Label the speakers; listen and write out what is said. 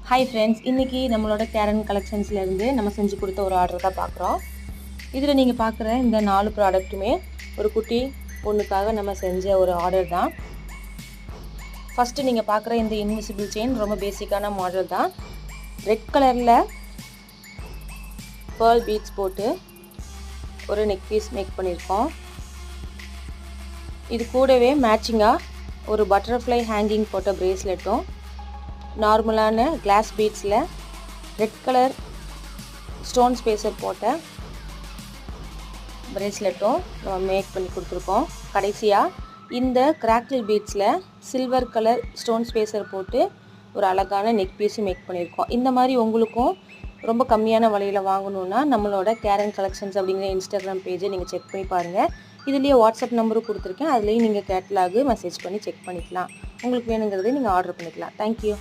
Speaker 1: Hi friends, இன்றைக்கி நம்மளோட கேரன் கலெக்ஷன்ஸ்லேருந்து நம்ம செஞ்சு கொடுத்த ஒரு ஆர்டர் தான் பார்க்குறோம். இதில் நீங்கள் பார்க்குற இந்த 4 ப்ராடக்ட்டுமே ஒரு குட்டி பொண்ணுக்காக நம்ம செஞ்ச ஒரு ஆர்டர் தான். ஃபஸ்ட்டு நீங்கள் பார்க்குற இந்த இன்விசிபிள் செயின் ரொம்ப பேசிக்கான மாடல் தான். ரெட் கலரில் பேர்ல் பீட்ஸ் போட்டு ஒரு நெக் பீஸ் மேக் பண்ணியிருக்கோம். இது கூடவே மேட்சிங்காக ஒரு பட்டர்ஃப்ளை ஹேங்கிங் போட்ட ப்ரேஸ்லெட்டும் நார்மலான கிளாஸ் பீட்ஸில் ரெட் கலர் ஸ்டோன் ஸ்பேசர் போட்ட ப்ரேஸ்லெட்டும் நம்ம மேக் பண்ணி கொடுத்துருக்கோம். கடைசியாக இந்த கிராக்கிள் பீட்ஸில் சில்வர் கலர் ஸ்டோன் ஸ்பேசர் போட்டு ஒரு அழகான நெக் பீஸும் மேக் பண்ணியிருக்கோம். இந்த மாதிரி உங்களுக்கும் ரொம்ப கம்மியான விலையில் வாங்கணுன்னா நம்மளோட கேரன் கலெக்ஷன்ஸ் அப்படிங்கிற இன்ஸ்டாகிராம் பேஜை நீங்கள் செக் பண்ணி பாருங்கள். இதுலேயே வாட்ஸ்அப் நம்பரும் கொடுத்துருக்கேன். அதுலேயும் நீங்கள் கேட்லாகு மெசேஜ் பண்ணி செக் பண்ணிக்கலாம். உங்களுக்கு வேணுங்கிறதை நீங்கள் ஆர்டர் பண்ணிக்கலாம். தேங்க்யூ.